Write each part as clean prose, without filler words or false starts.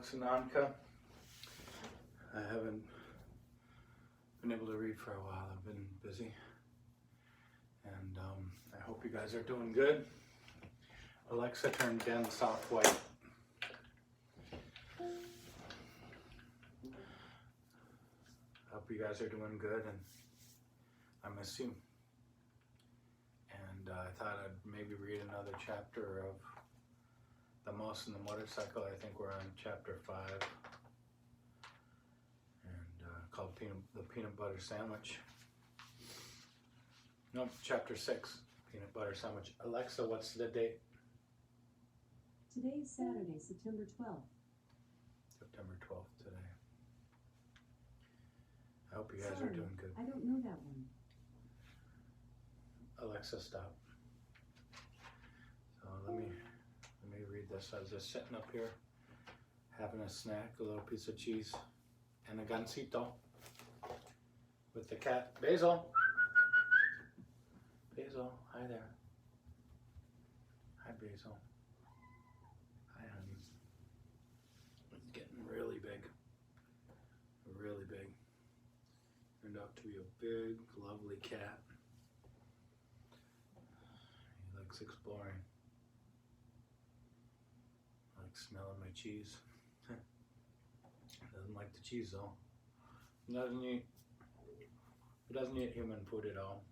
Alex and Anka. I haven't been able to read for a while. I've been busy. And I hope you guys are doing good. Alexa turned down the soft white. I hope you guys are doing good, and I miss you. And I thought I'd maybe read another chapter of The Mouse and the Motorcycle. I think we're on chapter 5, and called The Peanut Butter Sandwich. No, chapter 6, Peanut Butter Sandwich. Alexa, what's the date? Today is Saturday, September 12th. September 12th today. I hope you guys Sorry, are doing good. I don't know that one. Alexa, stop. So let me read this. I was just sitting up here having a snack, a little piece of cheese, and a gansito with the cat. Basil! Basil, hi there. Hi, Basil. Hi, honey. It's getting really big. Really big. Turned out to be a big, lovely cat. He likes exploring. Likes smelling my cheese. Doesn't like the cheese though. He doesn't eat human food at all.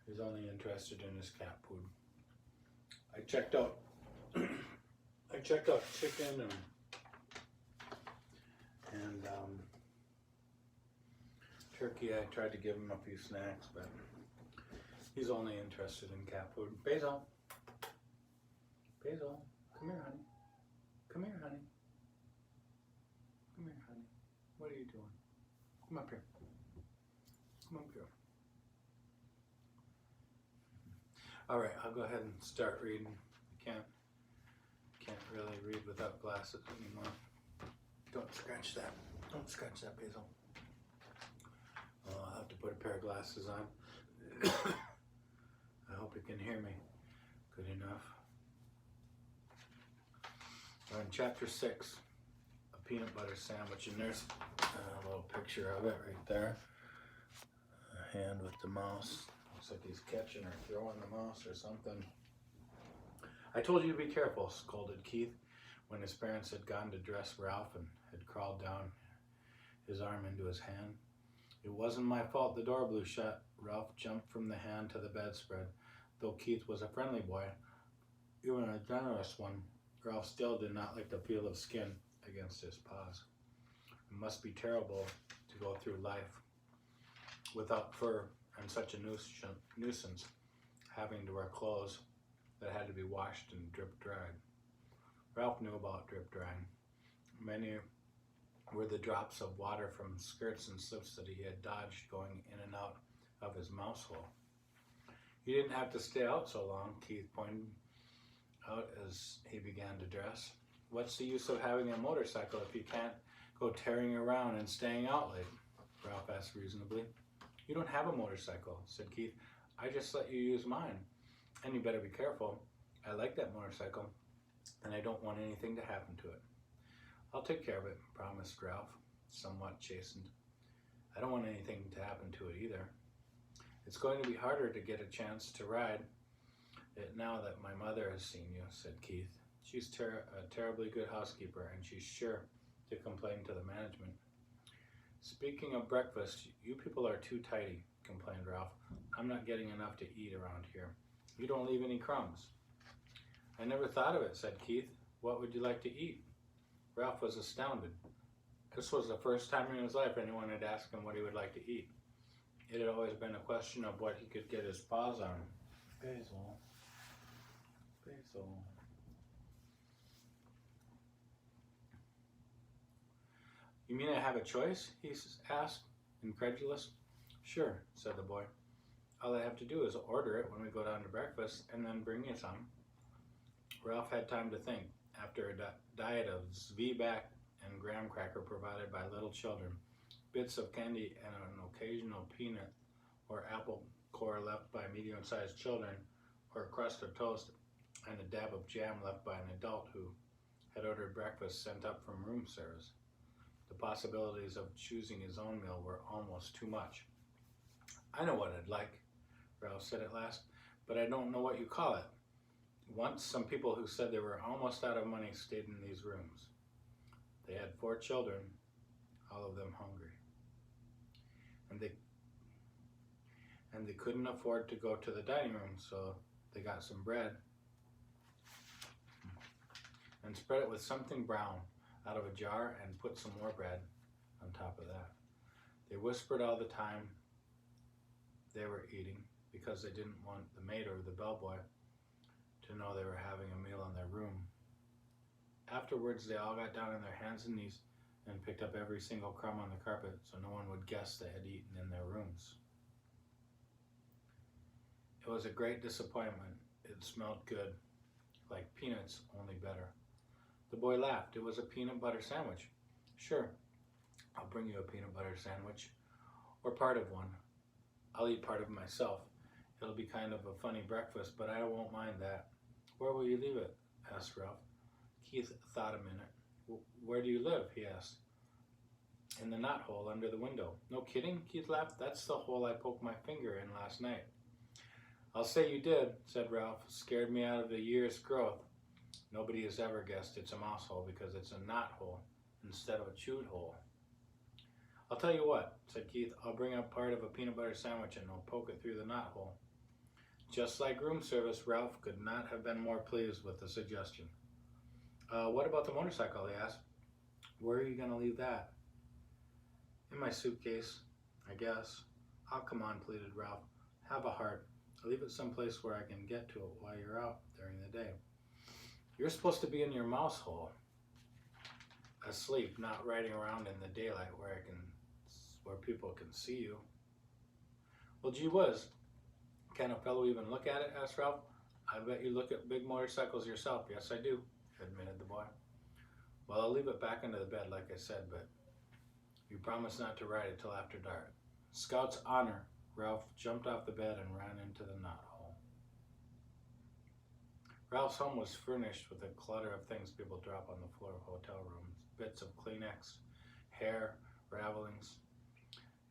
He's only interested in his cat food. I checked out chicken and turkey. I tried to give him a few snacks, but he's only interested in cat food. Basil, Basil, come here, honey. Come here, honey. Come here, honey. What are you doing? Come up here. Come up here. All right, I'll go ahead and start reading. I can't really read without glasses anymore. Don't scratch that. Don't scratch that, Basil. I'll have to put a pair of glasses on. I hope you can hear me good enough. We're in chapter 6, A Peanut Butter Sandwich, and there's a little picture of it right there. A hand with the mouse. Looks like he's catching or throwing the mouse or something. I told you to be careful, scolded Keith when his parents had gone to dress Ralph and had crawled down his arm into his hand. It wasn't my fault the door blew shut. Ralph jumped from the hand to the bedspread. Though Keith was a friendly boy, even a generous one, Ralph still did not like the feel of skin against his paws. It must be terrible to go through life without fur and such a nuisance, having to wear clothes that had to be washed and drip dried. Ralph knew about drip drying. Many were the drops of water from skirts and slips that he had dodged going in and out of his mouse hole. He didn't have to stay out so long, Keith pointed out as he began to dress. What's the use of having a motorcycle if you can't go tearing around and staying out late? Ralph asked reasonably. You don't have a motorcycle, said Keith. I just let you use mine. And you better be careful. I like that motorcycle, and I don't want anything to happen to it. I'll take care of it, promised Ralph, somewhat chastened. I don't want anything to happen to it either. It's going to be harder to get a chance to ride it now that my mother has seen you, said Keith. She's a terribly good housekeeper, and she's sure to complain to the management. Speaking of breakfast, you people are too tidy, complained Ralph. I'm not getting enough to eat around here. You don't leave any crumbs. I never thought of it, said Keith. What would you like to eat? Ralph was astounded. This was the first time in his life anyone had asked him what he would like to eat. It had always been a question of what he could get his paws on. Basil. Basil. You mean I have a choice? He asked, incredulous. Sure, said the boy. All I have to do is order it when we go down to breakfast and then bring you some. Ralph had time to think. After a diet of Zwieback and graham cracker provided by little children, bits of candy and an occasional peanut or apple core left by medium-sized children, or a crust of toast and a dab of jam left by an adult who had ordered breakfast sent up from room service. The possibilities of choosing his own meal were almost too much. "I know what I'd like," Ralph said at last, "but I don't know what you call it." Once, some people who said they were almost out of money stayed in these rooms. They had 4 children, all of them hungry. And they couldn't afford to go to the dining room, so they got some bread and spread it with something brown out of a jar and put some more bread on top of that. They whispered all the time they were eating because they didn't want the maid or the bellboy to know they were having a meal in their room. Afterwards, they all got down on their hands and knees and picked up every single crumb on the carpet so no one would guess they had eaten in their rooms. It was a great disappointment. It smelled good, like peanuts, only better. The boy laughed. "It was a peanut butter sandwich." "Sure, I'll bring you a peanut butter sandwich, or part of one. I'll eat part of it myself. It'll be kind of a funny breakfast, but I won't mind that." "Where will you leave it?" asked Ralph. Keith thought a minute. "Where do you live?" he asked. "In the knothole under the window." "No kidding?" Keith laughed. "That's the hole I poked my finger in last night." "I'll say you did," said Ralph. "Scared me out of a year's growth. Nobody has ever guessed it's a mouse hole because it's a knothole instead of a chewed hole." "I'll tell you what," said Keith. "I'll bring up part of a peanut butter sandwich and I'll poke it through the knothole." Just like room service, Ralph could not have been more pleased with the suggestion. What about the motorcycle?" he asked. "Where are you going to leave that?" "In my suitcase, I guess." "Oh, come on," pleaded Ralph. "Have a heart. I'll leave it someplace where I can get to it while you're out during the day. You're supposed to be in your mouse hole, asleep, not riding around in the daylight where people can see you." "Well, gee whiz, can a fellow even look at it?" asked Ralph. "I bet you look at big motorcycles yourself." "Yes, I do," admitted the boy. "Well, I'll leave it back under the bed like I said, but you promise not to ride it till after dark." "Scout's honor." Ralph jumped off the bed and ran into the knothole. Ralph's home was furnished with a clutter of things people drop on the floor of hotel rooms. Bits of Kleenex, hair, ravelings.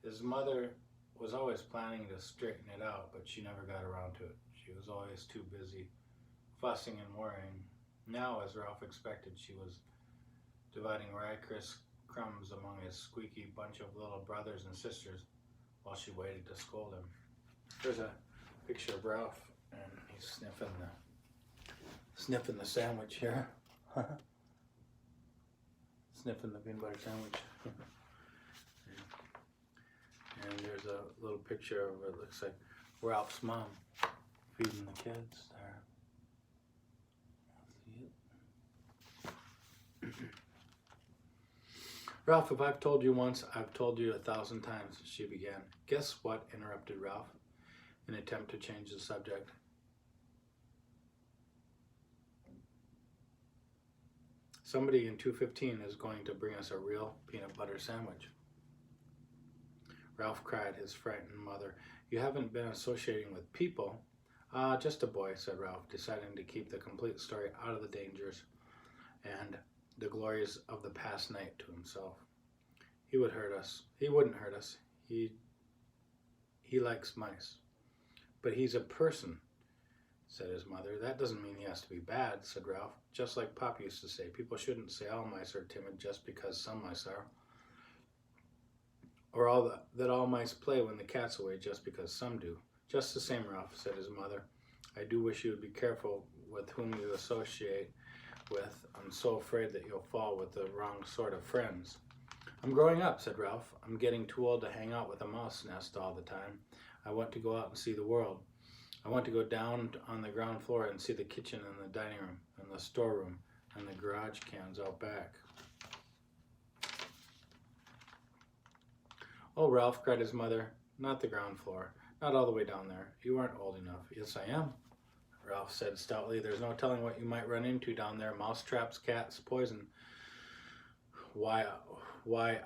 His mother was always planning to straighten it out, but she never got around to it. She was always too busy fussing and worrying. Now, as Ralph expected, she was dividing rye crisp crumbs among his squeaky bunch of little brothers and sisters while she waited to scold him. There's a picture of Ralph, and he's sniffing the sandwich here. Sniffing the peanut butter sandwich. And there's a little picture of it looks like Ralph's mom feeding the kids there. "Ralph, if I've told you once, I've told you 1,000 times," she began. "Guess what?" interrupted Ralph, in an attempt to change the subject. "Somebody in 215 is going to bring us a real peanut butter sandwich." Ralph cried, his frightened mother. "You haven't been associating with people?" Just a boy," said Ralph, deciding to keep the complete story out of the dangers and the glories of the past night to himself. He wouldn't hurt us. He likes mice." "But he's a person," said his mother. "That doesn't mean he has to be bad," said Ralph. "Just like Pop used to say, people shouldn't say all mice are timid just because some mice are. Or that all mice play when the cat's away just because some do." "Just the same, Ralph," said his mother, "I do wish you would be careful with whom you associate with. I'm so afraid that you'll fall with the wrong sort of friends." "I'm growing up," said Ralph. "I'm getting too old to hang out with a mouse nest all the time. I want to go out and see the world. I want to go down on the ground floor and see the kitchen and the dining room and the storeroom and the garage cans out back." "Oh, Ralph," cried his mother, "not the ground floor. Not all the way down there. You aren't old enough." "Yes, I am," Ralph said stoutly. "There's no telling what you might run into down there. Mouse traps, cats, poison. Why,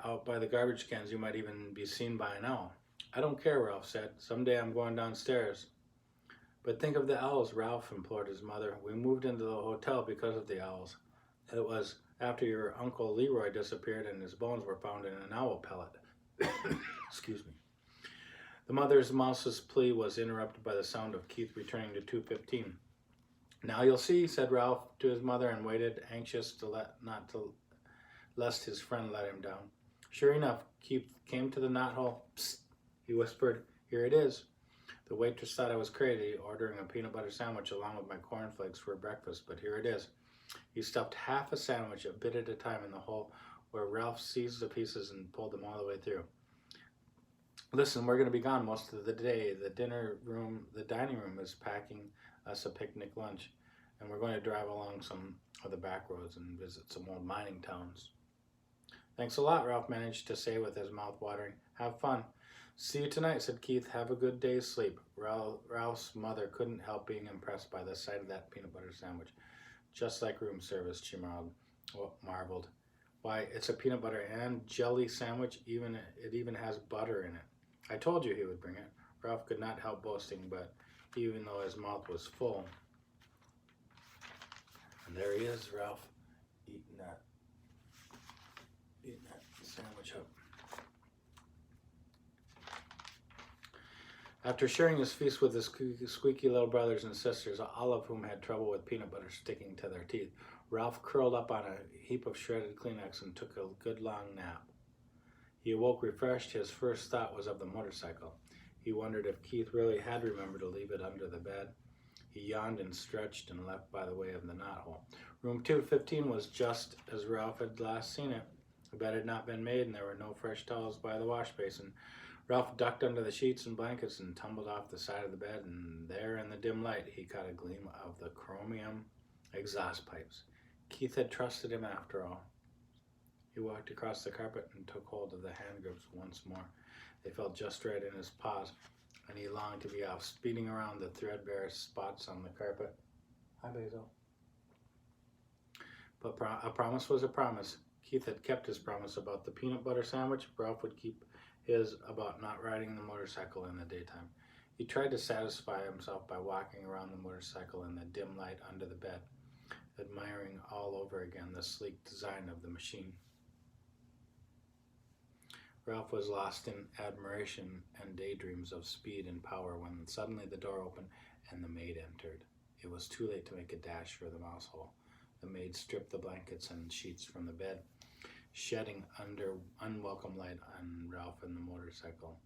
out by the garbage cans you might even be seen by an owl." "I don't care," Ralph said. "Someday I'm going downstairs." "But think of the owls," Ralph implored his mother. "We moved into the hotel because of the owls. It was after your Uncle Leroy disappeared and his bones were found in an owl pellet. Excuse me. The mother's mouse's plea was interrupted by the sound of Keith returning to 215. Now you'll see, said Ralph to his mother, and waited, anxious lest his friend let him down. Sure enough, Keith came to the knothole. Psst, he whispered, here it is. The waitress thought I was crazy, ordering a peanut butter sandwich along with my cornflakes for breakfast, but here it is. He stuffed half a sandwich, a bit at a time, in the hole where Ralph seized the pieces and pulled them all the way through. Listen, we're going to be gone most of the day. The dining room is packing us a picnic lunch, and we're going to drive along some of the back roads and visit some old mining towns. Thanks a lot, Ralph managed to say with his mouth watering. Have fun. See you tonight, said Keith. Have a good day's sleep. Ralph's mother couldn't help being impressed by the sight of that peanut butter sandwich. Just like room service, she marveled. Why, it's a peanut butter and jelly sandwich. It even has butter in it. I told you he would bring it. Ralph could not help boasting, but even though his mouth was full. And there he is, Ralph, eating that sandwich up. After sharing his feast with his squeaky little brothers and sisters, all of whom had trouble with peanut butter sticking to their teeth, Ralph curled up on a heap of shredded Kleenex and took a good long nap. He awoke refreshed. His first thought was of the motorcycle. He wondered if Keith really had remembered to leave it under the bed. He yawned and stretched and left by the way of the knothole. Room 215 was just as Ralph had last seen it. The bed had not been made, and there were no fresh towels by the wash basin. Ralph ducked under the sheets and blankets and tumbled off the side of the bed, and there in the dim light he caught a gleam of the chromium exhaust pipes. Keith had trusted him after all. He walked across the carpet and took hold of the hand grips once more. They felt just right in his paws, and he longed to be off, speeding around the threadbare spots on the carpet. Hi, Basil. But a promise was a promise. Keith had kept his promise about the peanut butter sandwich. Ralph would keep his about not riding the motorcycle in the daytime. He tried to satisfy himself by walking around the motorcycle in the dim light under the bed, admiring all over again the sleek design of the machine. Ralph was lost in admiration and daydreams of speed and power when suddenly the door opened and the maid entered. It was too late to make a dash for the mouse hole. The maid stripped the blankets and sheets from the bed, shedding under unwelcome light on Ralph and the motorcycle.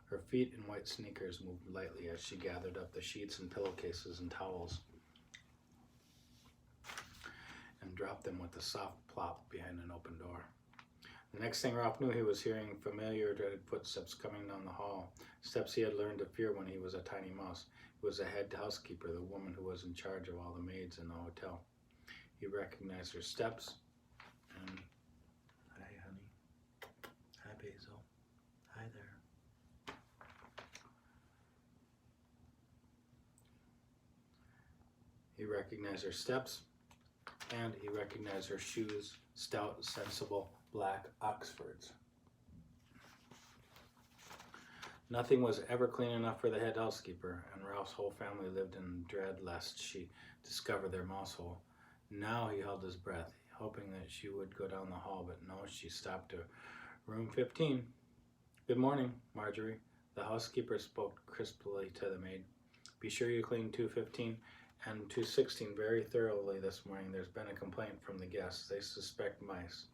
Her feet in white sneakers moved lightly as she gathered up the sheets and pillowcases and towels and dropped them with a soft plop behind an open door. The next thing Ralph knew, he was hearing familiar, dreaded footsteps coming down the hall, steps he had learned to fear when he was a tiny mouse. It was the head housekeeper, the woman who was in charge of all the maids in the hotel. He recognized her steps and, hi, honey. Hi, Basil. Hi there. He recognized her steps, and he recognized her shoes, stout, sensible, black Oxfords. Nothing was ever clean enough for the head housekeeper, and Ralph's whole family lived in dread lest she discover their mouse hole. Now he held his breath, hoping that she would go down the hall, but no, she stopped to room 15. Good morning, Marjorie. The housekeeper spoke crisply to the maid. Be sure you clean 215 and 216 very thoroughly this morning. There's been a complaint from the guests. They suspect mice.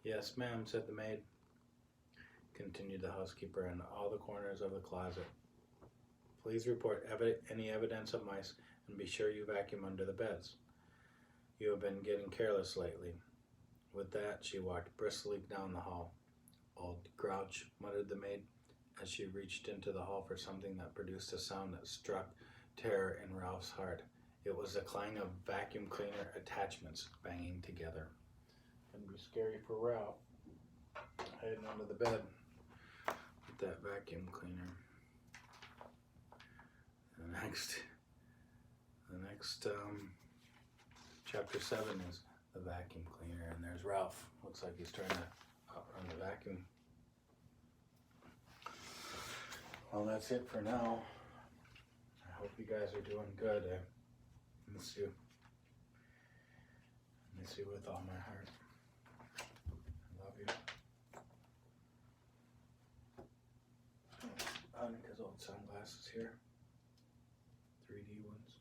Yes, ma'am, said the maid. Continued the housekeeper, in all the corners of the closet. Please report any evidence of mice, and be sure you vacuum under the beds. You have been getting careless lately. With that, she walked briskly down the hall. Old grouch, muttered the maid, as she reached into the hall for something that produced a sound that struck terror in Ralph's heart. It was the clang of vacuum cleaner attachments banging together. It'd be scary for Ralph, hiding under the bed with that vacuum cleaner. The next chapter 7 is the vacuum cleaner, and there's Ralph. Looks like he's trying to outrun the vacuum. Well, that's it for now. I hope you guys are doing good. I miss you. miss you with all my heart. I love you. Annika's old sunglasses here. 3D ones.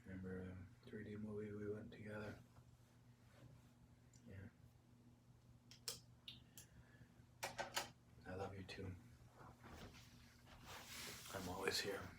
Remember the 3D movie we went together? Yeah. I love you too. I'm always here.